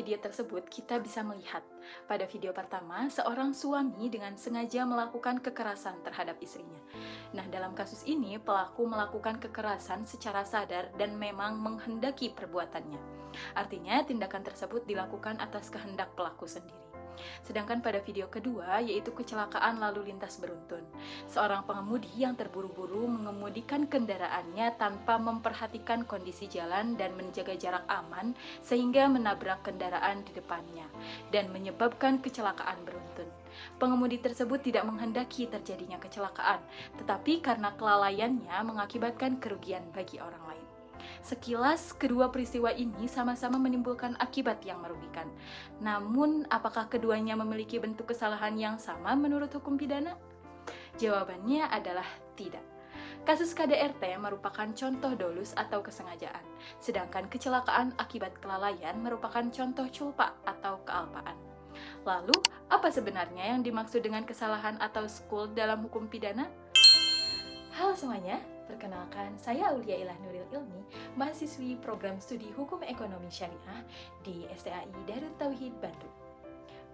video tersebut kita bisa melihat pada video pertama seorang suami dengan sengaja melakukan kekerasan terhadap istrinya. Nah, dalam kasus ini pelaku melakukan kekerasan secara sadar dan memang menghendaki perbuatannya. Artinya tindakan tersebut dilakukan atas kehendak pelaku sendiri. Sedangkan pada video kedua, yaitu kecelakaan lalu lintas beruntun. Seorang pengemudi yang terburu-buru mengemudikan kendaraannya tanpa memperhatikan kondisi jalan dan menjaga jarak aman sehingga menabrak kendaraan di depannya dan menyebabkan kecelakaan beruntun. Pengemudi tersebut tidak menghendaki terjadinya kecelakaan, tetapi karena kelalaiannya mengakibatkan kerugian bagi orang lain. Sekilas, kedua peristiwa ini sama-sama menimbulkan akibat yang merugikan. Namun, apakah keduanya memiliki bentuk kesalahan yang sama menurut hukum pidana? Jawabannya adalah tidak. Kasus KDRT merupakan contoh dolus atau kesengajaan, sedangkan kecelakaan akibat kelalaian merupakan contoh culpa atau kealpaan. Lalu, apa sebenarnya yang dimaksud dengan kesalahan atau skul dalam hukum pidana? Halo semuanya, perkenalkan saya Aulia Ilah Nuril Ilmi, mahasiswi program studi Hukum Ekonomi Syariah di STAI Darut Tauhid Bandung.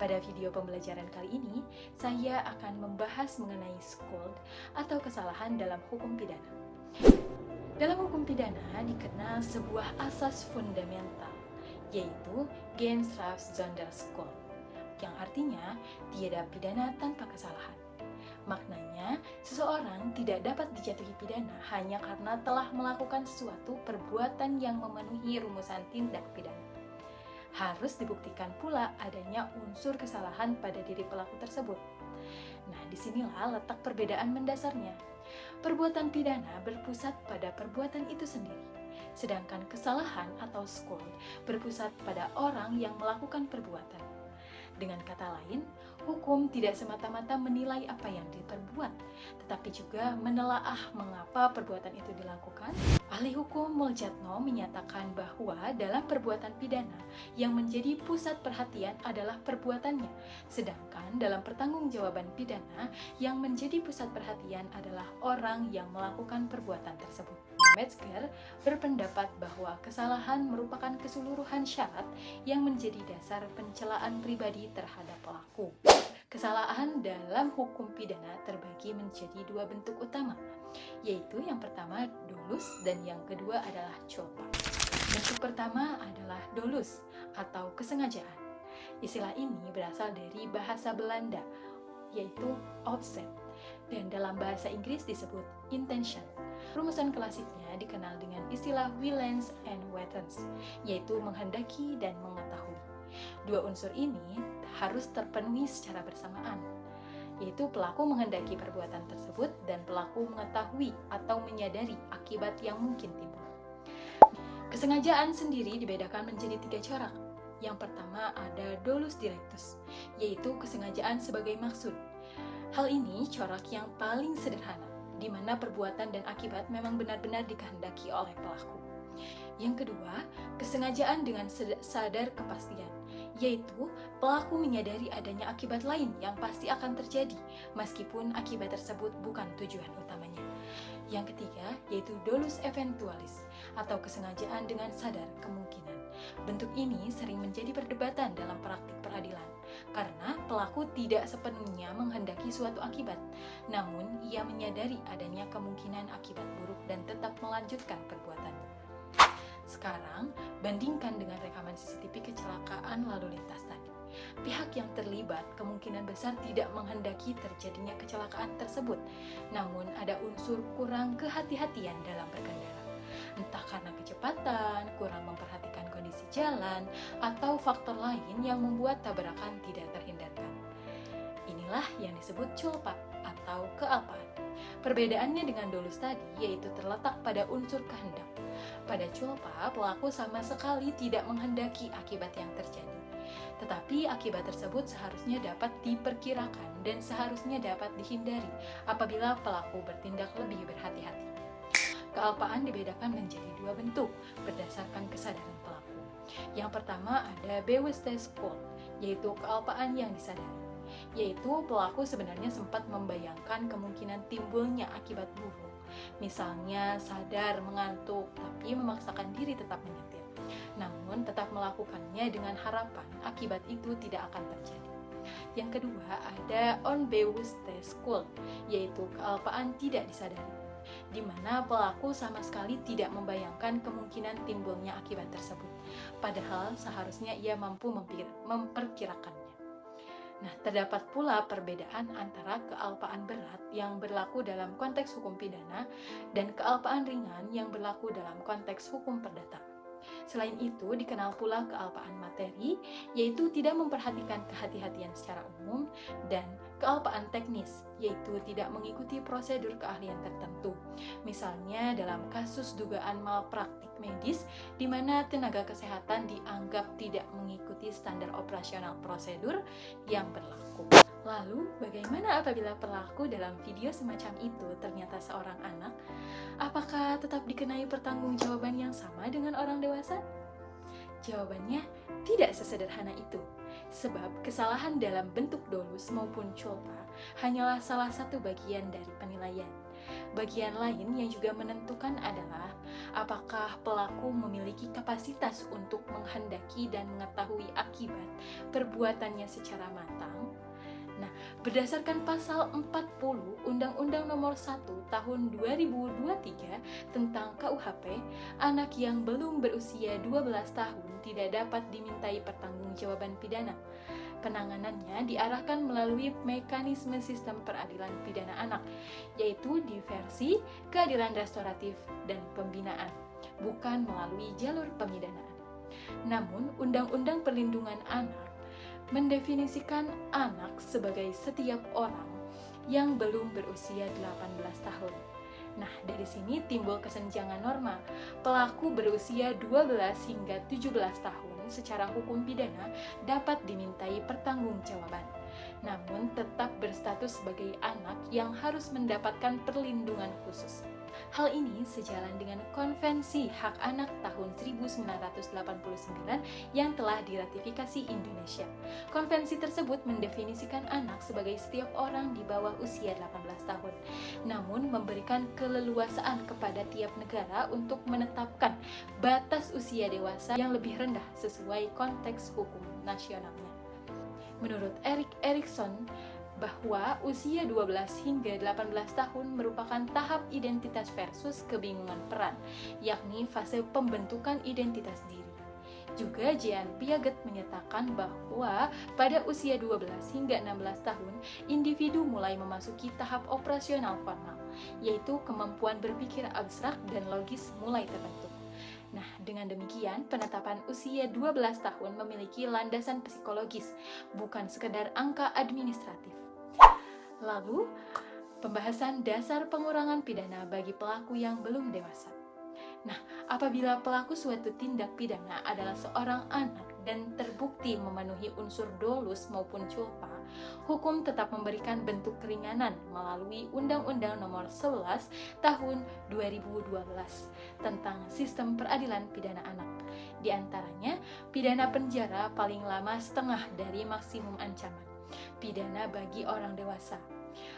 Pada video pembelajaran kali ini, saya akan membahas mengenai skuld atau kesalahan dalam hukum pidana. Dalam hukum pidana dikenal sebuah asas fundamental, yaitu Genstrafsonderskuld, yang artinya tiada pidana tanpa kesalahan. Maknanya, seseorang tidak dapat dijatuhi pidana hanya karena telah melakukan suatu perbuatan yang memenuhi rumusan tindak pidana. Harus dibuktikan pula adanya unsur kesalahan pada diri pelaku tersebut. Nah, disinilah letak perbedaan mendasarnya. Perbuatan pidana berpusat pada perbuatan itu sendiri, sedangkan kesalahan atau skuld berpusat pada orang yang melakukan perbuatan. Dengan kata lain, hukum tidak semata-mata menilai apa yang diperbuat, tetapi juga menelaah mengapa perbuatan itu dilakukan. Ahli hukum Muljatno menyatakan bahwa dalam perbuatan pidana yang menjadi pusat perhatian adalah perbuatannya, sedangkan dalam pertanggungjawaban pidana yang menjadi pusat perhatian adalah orang yang melakukan perbuatan tersebut. Metzger berpendapat bahwa kesalahan merupakan keseluruhan syarat yang menjadi dasar pencelaan pribadi terhadap pelaku. Kesalahan dalam hukum pidana terbagi menjadi dua bentuk utama, yaitu yang pertama dolus dan yang kedua adalah culpa. Bentuk pertama adalah dolus atau kesengajaan. Istilah ini berasal dari bahasa Belanda, yaitu opzet, dan dalam bahasa Inggris disebut intention. Rumusan klasiknya dikenal dengan istilah willens and wetens, yaitu menghendaki dan mengetahui. Dua unsur ini harus terpenuhi secara bersamaan, yaitu pelaku menghendaki perbuatan tersebut dan pelaku mengetahui atau menyadari akibat yang mungkin timbul. Kesengajaan sendiri dibedakan menjadi tiga corak. Yang pertama ada dolus directus, yaitu kesengajaan sebagai maksud. Hal ini corak yang paling sederhana, di mana perbuatan dan akibat memang benar-benar dikehendaki oleh pelaku. Yang kedua, kesengajaan dengan sadar kepastian, yaitu pelaku menyadari adanya akibat lain yang pasti akan terjadi, meskipun akibat tersebut bukan tujuan utamanya. Yang ketiga, yaitu dolus eventualis, atau kesengajaan dengan sadar kemungkinan. Bentuk ini sering menjadi perdebatan dalam praktik peradilan, karena pelaku tidak sepenuhnya menghendaki suatu akibat, namun ia menyadari adanya kemungkinan akibat buruk dan tetap melanjutkan perbuatannya. Sekarang, bandingkan dengan rekaman CCTV kecelakaan lalu lintas tadi. Pihak yang terlibat kemungkinan besar tidak menghendaki terjadinya kecelakaan tersebut, namun ada unsur kurang kehati-hatian dalam berkendara. Entah karena kecepatan, kurang memperhatikan kondisi jalan, atau faktor lain yang membuat tabrakan tidak terhindarkan. Inilah yang disebut culpa atau kealpaan. Perbedaannya dengan dolus tadi yaitu terletak pada unsur kehendak. Pada culpa, pelaku sama sekali tidak menghendaki akibat yang terjadi. Tetapi akibat tersebut seharusnya dapat diperkirakan dan seharusnya dapat dihindari apabila pelaku bertindak lebih berhati-hati. Kealpaan dibedakan menjadi dua bentuk berdasarkan kesadaran pelaku. Yang pertama ada bewussteskuld, yaitu kealpaan yang disadari, yaitu pelaku sebenarnya sempat membayangkan kemungkinan timbulnya akibat buruk. Misalnya sadar mengantuk tapi memaksakan diri tetap menyetir. namun tetap melakukannya dengan harapan akibat itu tidak akan terjadi. Yang kedua, ada onbewussteskuld, yaitu kealpaan tidak disadari, di mana pelaku sama sekali tidak membayangkan kemungkinan timbulnya akibat tersebut, padahal seharusnya ia mampu memperkirakannya. Nah, terdapat pula perbedaan antara kealpaan berat yang berlaku dalam konteks hukum pidana dan kealpaan ringan yang berlaku dalam konteks hukum perdata. Selain itu, dikenal pula kealpaan materi, yaitu tidak memperhatikan kehati-hatian secara umum, dan kealpaan teknis, yaitu tidak mengikuti prosedur keahlian tertentu. Misalnya dalam kasus dugaan malpraktik medis, di mana tenaga kesehatan dianggap tidak mengikuti standar operasional prosedur yang berlaku. Lalu, bagaimana apabila pelaku dalam video semacam itu ternyata seorang anak? Apakah tetap dikenai pertanggungjawaban yang sama dengan orang dewasa? Jawabannya tidak sesederhana itu, sebab kesalahan dalam bentuk dolus maupun culpa hanyalah salah satu bagian dari penilaian. Bagian lain yang juga menentukan adalah apakah pelaku memiliki kapasitas untuk menghendaki dan mengetahui akibat perbuatannya secara matang. Nah, berdasarkan pasal 40 Undang-Undang Nomor 1 Tahun 2023 tentang KUHP, anak yang belum berusia 12 tahun tidak dapat dimintai pertanggungjawaban pidana. Penanganannya diarahkan melalui mekanisme sistem peradilan pidana anak, yaitu diversi, keadilan restoratif, dan pembinaan, bukan melalui jalur pemidanaan. Namun, Undang-Undang Perlindungan Anak mendefinisikan anak sebagai setiap orang yang belum berusia 18 tahun. Nah, dari sini timbul kesenjangan norma. Pelaku berusia 12 hingga 17 tahun secara hukum pidana dapat dimintai pertanggungjawaban, namun tetap berstatus sebagai anak yang harus mendapatkan perlindungan khusus. Hal ini sejalan dengan Konvensi Hak Anak tahun 1989 yang telah diratifikasi Indonesia. Konvensi tersebut mendefinisikan anak sebagai setiap orang di bawah usia 18 tahun, namun memberikan keleluasaan kepada tiap negara untuk menetapkan batas usia dewasa yang lebih rendah sesuai konteks hukum nasionalnya. Menurut Erik Erikson, bahwa usia 12 hingga 18 tahun merupakan tahap identitas versus kebingungan peran, yakni fase pembentukan identitas diri. Juga Jean Piaget menyatakan bahwa pada usia 12 hingga 16 tahun, individu mulai memasuki tahap operasional formal, yaitu kemampuan berpikir abstrak dan logis mulai terbentuk. Nah, dengan demikian, penetapan usia 12 tahun memiliki landasan psikologis, bukan sekedar angka administratif. Lalu, pembahasan dasar pengurangan pidana bagi pelaku yang belum dewasa. Nah, apabila pelaku suatu tindak pidana adalah seorang anak dan terbukti memenuhi unsur dolus maupun culpa, hukum tetap memberikan bentuk keringanan melalui Undang-Undang Nomor 11 Tahun 2012 tentang Sistem Peradilan Pidana Anak. Di antaranya, pidana penjara paling lama setengah dari maksimum ancaman, pidana bagi orang dewasa,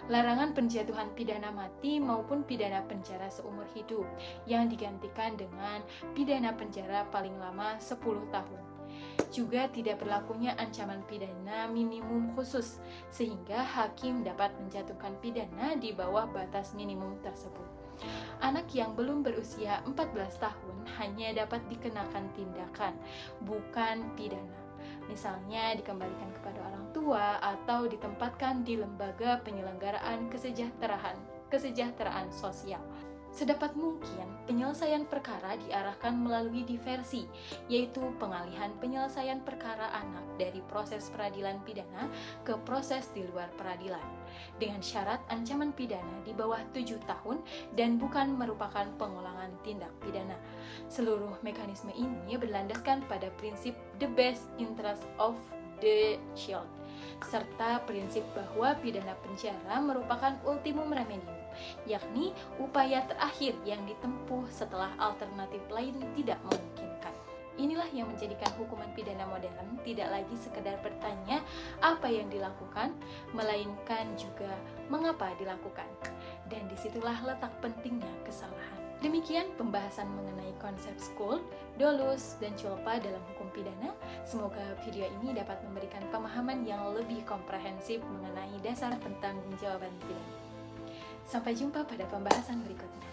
larangan penjatuhan pidana mati maupun pidana penjara seumur hidup yang digantikan dengan pidana penjara paling lama 10 tahun. Juga tidak berlakunya ancaman pidana minimum khusus, sehingga hakim dapat menjatuhkan pidana di bawah batas minimum tersebut. Anak yang belum berusia 14 tahun hanya dapat dikenakan tindakan, bukan pidana. Misalnya dikembalikan kepada orang tua atau ditempatkan di lembaga penyelenggaraan kesejahteraan sosial. Sedapat mungkin, penyelesaian perkara diarahkan melalui diversi, yaitu pengalihan penyelesaian perkara anak dari proses peradilan pidana ke proses di luar peradilan, dengan syarat ancaman pidana di bawah 7 tahun dan bukan merupakan pengulangan tindak pidana. Seluruh mekanisme ini berlandaskan pada prinsip the best interest of the child, serta prinsip bahwa pidana penjara merupakan ultimum remedium, yakni upaya terakhir yang ditempuh setelah alternatif lain tidak memungkinkan. Inilah yang menjadikan hukuman pidana modern tidak lagi sekedar bertanya apa yang dilakukan, melainkan juga mengapa dilakukan. Dan disitulah letak pentingnya kesalahan. Demikian pembahasan mengenai konsep skul, dolus, dan culpa dalam hukum pidana. Semoga video ini dapat memberikan pemahaman yang lebih komprehensif mengenai dasar pertanggungjawaban pidana. Sampai jumpa pada pembahasan berikutnya.